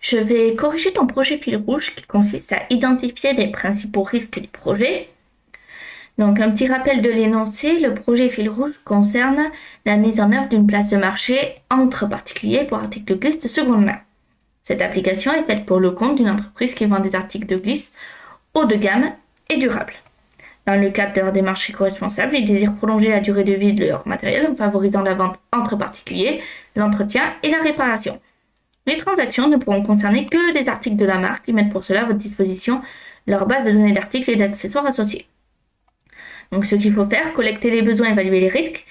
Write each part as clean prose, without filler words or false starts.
Je vais corriger ton projet fil rouge qui consiste à identifier les principaux risques du projet. Donc, un petit rappel de l'énoncé, le projet fil rouge concerne la mise en œuvre d'une place de marché entre particuliers pour articles de glisse de seconde main. Cette application est faite pour le compte d'une entreprise qui vend des articles de glisse haut de gamme et durables. Dans le cadre de leur démarche éco-responsable, ils désirent prolonger la durée de vie de leur matériel en favorisant la vente entre particuliers, l'entretien et la réparation. Les transactions ne pourront concerner que des articles de la marque. Ils mettent pour cela à votre disposition leur base de données d'articles et d'accessoires associés. Donc ce qu'il faut faire, collecter les besoins, évaluer les risques,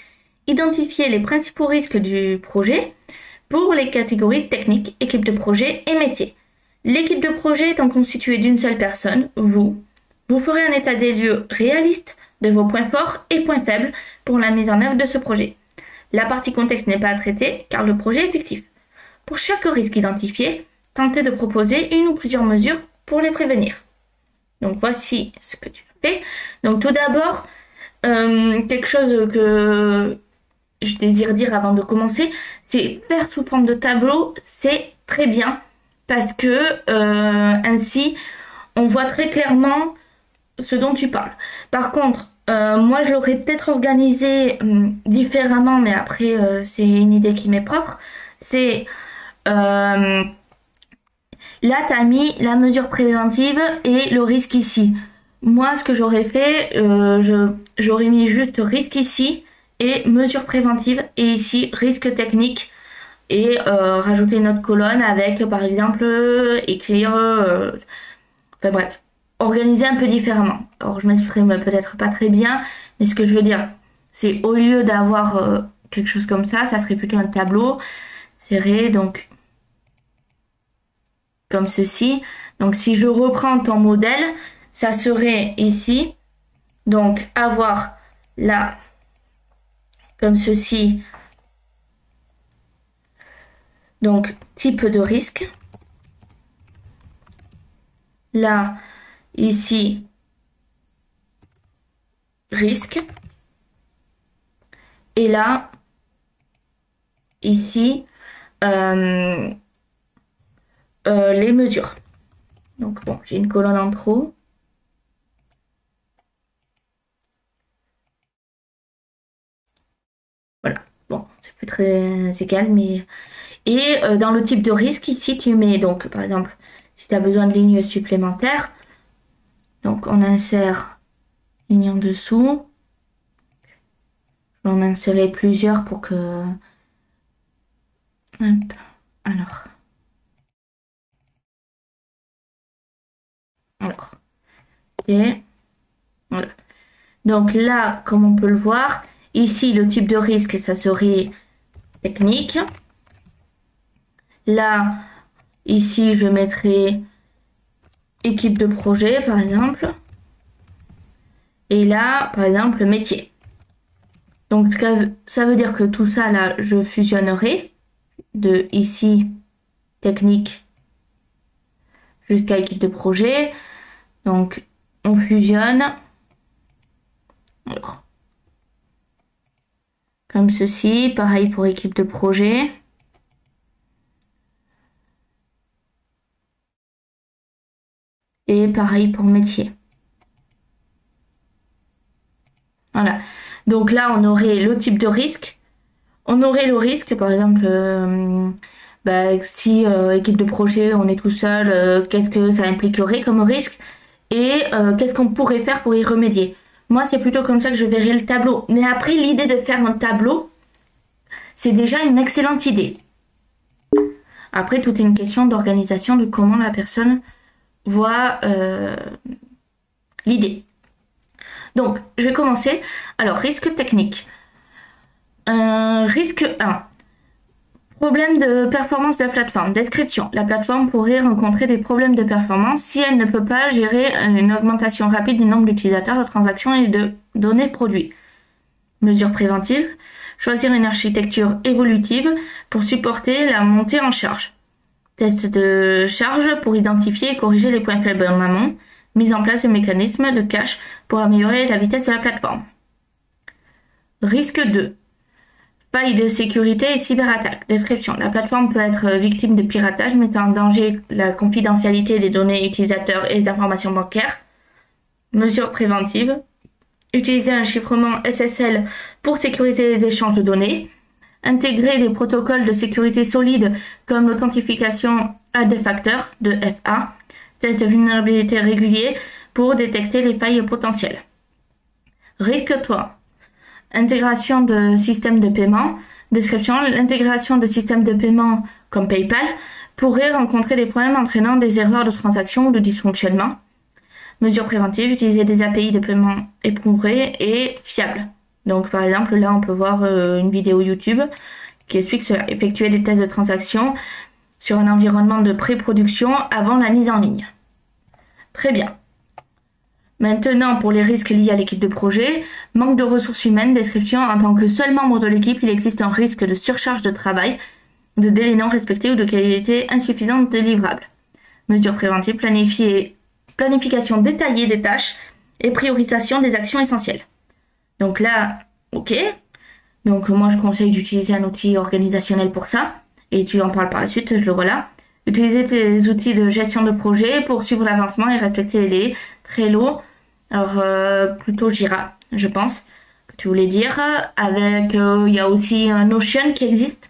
identifier les principaux risques du projet pour les catégories techniques, équipe de projet et métier. L'équipe de projet étant constituée d'une seule personne, vous ferez un état des lieux réaliste de vos points forts et points faibles pour la mise en œuvre de ce projet. La partie contexte n'est pas à traiter car le projet est fictif. Pour chaque risque identifié, tentez de proposer une ou plusieurs mesures pour les prévenir. Donc voici ce que tu fais. Donc tout d'abord, quelque chose que je désire dire avant de commencer, c'est faire sous forme de tableau, c'est très bien parce que ainsi on voit très clairement ce dont tu parles. Par contre, moi je l'aurais peut-être organisé différemment, mais après c'est une idée qui m'est propre. C'est là tu as mis la mesure préventive et le risque ici. Moi ce que j'aurais fait, j'aurais mis juste risque ici et mesure préventive et ici risque technique et rajouter une autre colonne avec par exemple écrire enfin bref, organiser un peu différemment. Alors je m'exprime peut-être pas très bien, mais ce que je veux dire c'est au lieu d'avoir quelque chose comme ça serait plutôt un tableau serré, donc comme ceci. Donc si je reprends ton modèle, ça serait ici, donc avoir là comme ceci, donc type de risque, là ici risque, et là ici les mesures. Donc bon, j'ai une colonne en trop. Voilà, bon, c'est plus très égal, mais... Et dans le type de risque, ici, tu mets, donc, par exemple, si tu as besoin de lignes supplémentaires, donc on insère ligne en dessous. Je vais en insérer plusieurs pour que... Hop, alors... Et voilà. Donc là, comme on peut le voir, ici, le type de risque, ça serait technique. Là, ici, je mettrai équipe de projet, par exemple. Et là, par exemple, métier. Donc, ça veut dire que tout ça, là, je fusionnerai de ici, technique, jusqu'à équipe de projet. Donc, on fusionne. Alors, comme ceci, pareil pour équipe de projet. Et pareil pour métier. Voilà. Donc là, on aurait le type de risque. On aurait le risque, par exemple, si équipe de projet, on est tout seul, qu'est-ce que ça impliquerait comme risque? Et qu'est-ce qu'on pourrait faire pour y remédier? Moi, c'est plutôt comme ça que je verrai le tableau. Mais après, l'idée de faire un tableau, c'est déjà une excellente idée. Après, tout est une question d'organisation, de comment la personne voit l'idée. Donc, je vais commencer. Alors, risque technique. Risque 1. Problème de performance de la plateforme. Description. La plateforme pourrait rencontrer des problèmes de performance si elle ne peut pas gérer une augmentation rapide du nombre d'utilisateurs, de transactions et de données produits. Mesures préventives. Choisir une architecture évolutive pour supporter la montée en charge. Test de charge pour identifier et corriger les points faibles en amont. Mise en place de mécanismes de cache pour améliorer la vitesse de la plateforme. Risque 2. Failles de sécurité et cyberattaques. Description. La plateforme peut être victime de piratage mettant en danger la confidentialité des données utilisateurs et les informations bancaires. Mesures préventives. Utiliser un chiffrement SSL pour sécuriser les échanges de données. Intégrer des protocoles de sécurité solides comme l'authentification à deux facteurs, de FA. Test de vulnérabilité régulier pour détecter les failles potentielles. Risque 3. Intégration de systèmes de paiement. Description. L'intégration de systèmes de paiement comme PayPal pourrait rencontrer des problèmes entraînant des erreurs de transaction ou de dysfonctionnement. Mesures préventives. Utiliser des API de paiement éprouvées et fiables. Donc par exemple, là on peut voir une vidéo YouTube qui explique cela. Effectuer des tests de transaction sur un environnement de pré-production avant la mise en ligne. Très bien. Maintenant, pour les risques liés à l'équipe de projet, manque de ressources humaines, description. En tant que seul membre de l'équipe, il existe un risque de surcharge de travail, de délais non respectés ou de qualité insuffisante de livrables. Mesures préventives, planification détaillée des tâches et priorisation des actions essentielles. Donc là, ok. Donc moi, je conseille d'utiliser un outil organisationnel pour ça. Et tu en parles par la suite, je le vois là. Utiliser tes outils de gestion de projet pour suivre l'avancement et respecter les délais. Trello, alors plutôt Jira, je pense, que tu voulais dire. Avec, il y a aussi un Notion qui existe.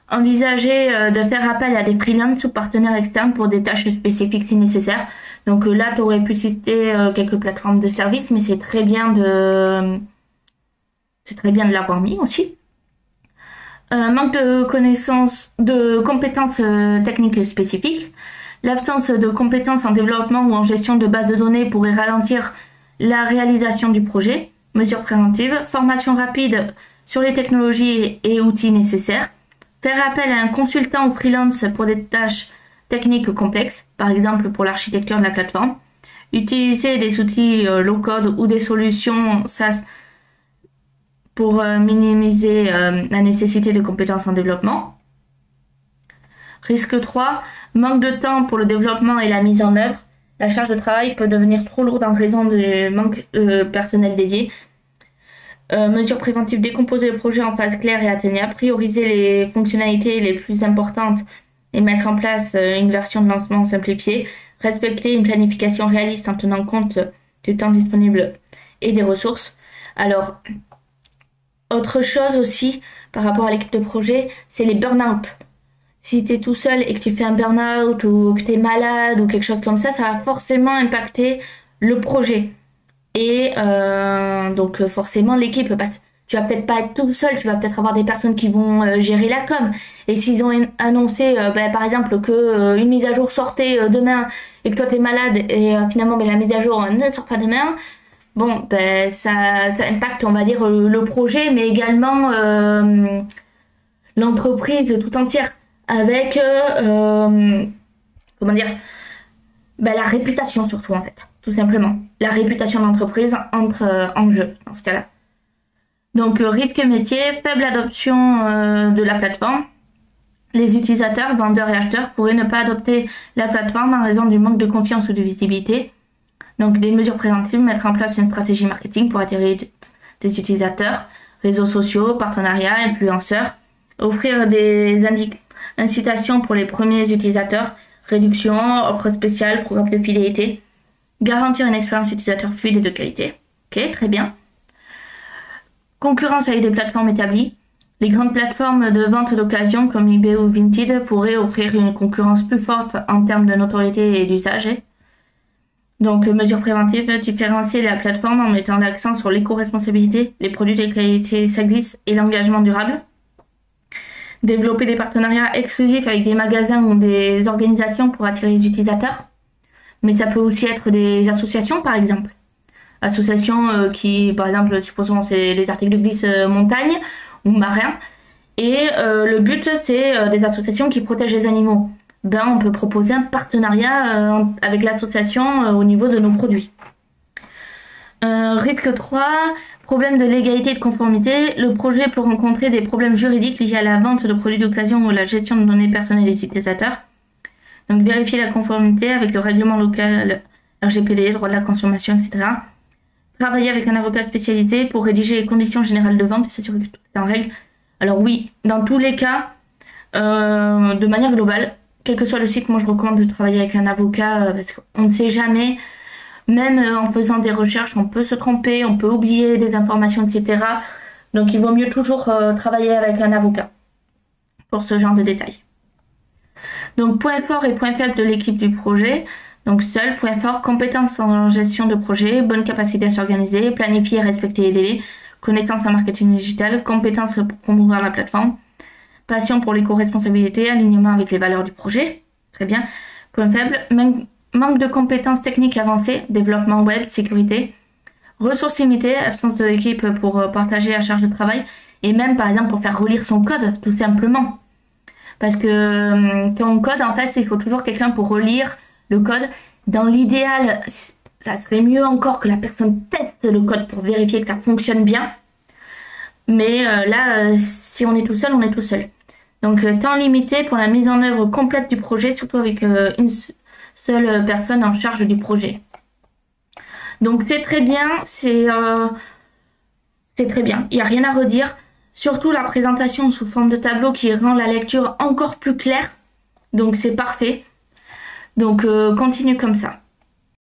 Envisager de faire appel à des freelances ou partenaires externes pour des tâches spécifiques si nécessaire. Donc là, tu aurais pu citer quelques plateformes de services, mais c'est très bien de l'avoir mis aussi. Manque de connaissances, de compétences techniques spécifiques. L'absence de compétences en développement ou en gestion de bases de données pourrait ralentir la réalisation du projet. Mesures préventives. Formation rapide sur les technologies et outils nécessaires. Faire appel à un consultant ou freelance pour des tâches techniques complexes, par exemple pour l'architecture de la plateforme. Utiliser des outils low-code ou des solutions SaaS pour minimiser la nécessité de compétences en développement. Risque 3. Manque de temps pour le développement et la mise en œuvre. La charge de travail peut devenir trop lourde en raison du manque de personnel dédié. Mesures préventives. Décomposer le projet en phases claires et atteignables. Prioriser les fonctionnalités les plus importantes et mettre en place une version de lancement simplifiée. Respecter une planification réaliste en tenant compte du temps disponible et des ressources. Alors, autre chose aussi par rapport à l'équipe de projet, c'est les burn-out. Si tu es tout seul et que tu fais un burn-out ou que tu es malade ou quelque chose comme ça va forcément impacter le projet. Et donc forcément l'équipe, tu vas peut-être pas être tout seul, tu vas peut-être avoir des personnes qui vont gérer la com. Et s'ils ont annoncé par exemple que une mise à jour sortait demain et que toi tu es malade et finalement la mise à jour ne sort pas demain, bon, ça impacte, on va dire, le projet, mais également l'entreprise tout entière, avec, comment dire, la réputation surtout, en fait, tout simplement. La réputation de l'entreprise entre en jeu, dans ce cas-là. Donc, risque métier, faible adoption de la plateforme. Les utilisateurs, vendeurs et acheteurs pourraient ne pas adopter la plateforme en raison du manque de confiance ou de visibilité. Donc, des mesures préventives, mettre en place une stratégie marketing pour attirer des utilisateurs, réseaux sociaux, partenariats, influenceurs, offrir des incitations pour les premiers utilisateurs, réduction, offres spéciales, programme de fidélité, garantir une expérience utilisateur fluide et de qualité. Ok, très bien. Concurrence avec des plateformes établies. Les grandes plateformes de vente d'occasion comme eBay ou Vinted pourraient offrir une concurrence plus forte en termes de notoriété et d'usage. Donc, mesures préventives, différencier la plateforme en mettant l'accent sur l'éco-responsabilité, les produits de qualité ça glisse et l'engagement durable. Développer des partenariats exclusifs avec des magasins ou des organisations pour attirer les utilisateurs. Mais ça peut aussi être des associations, par exemple. Associations qui, par exemple, supposons c'est les articles de glisse montagne ou marin. Et le but, c'est des associations qui protègent les animaux. On peut proposer un partenariat avec l'association au niveau de nos produits. Risque 3, problème de légalité et de conformité. Le projet peut rencontrer des problèmes juridiques liés à la vente de produits d'occasion ou à la gestion de données personnelles des utilisateurs. Donc vérifier la conformité avec le règlement local RGPD, droit de la consommation, etc. Travailler avec un avocat spécialisé pour rédiger les conditions générales de vente et s'assurer que tout est en règle. Alors oui, dans tous les cas, de manière globale, quel que soit le site, moi je recommande de travailler avec un avocat parce qu'on ne sait jamais, même en faisant des recherches, on peut se tromper, on peut oublier des informations, etc. Donc il vaut mieux toujours travailler avec un avocat pour ce genre de détails. Donc point fort et point faible de l'équipe du projet. Donc seul, point fort, compétences en gestion de projet, bonne capacité à s'organiser, planifier et respecter les délais, connaissances en marketing digital, compétences pour promouvoir la plateforme, passion pour l'éco-responsabilité, alignement avec les valeurs du projet. Très bien. Point faible, manque de compétences techniques avancées, développement web, sécurité, ressources limitées, absence de l'équipe pour partager la charge de travail, et même par exemple pour faire relire son code, tout simplement. Parce que quand on code, en fait, il faut toujours quelqu'un pour relire le code. Dans l'idéal, ça serait mieux encore que la personne teste le code pour vérifier que ça fonctionne bien. Mais là, si on est tout seul, on est tout seul. Donc, temps limité pour la mise en œuvre complète du projet, surtout avec une seule personne en charge du projet. Donc, c'est très bien, c'est très bien. Il n'y a rien à redire. Surtout la présentation sous forme de tableau qui rend la lecture encore plus claire. Donc, c'est parfait. Donc, continue comme ça.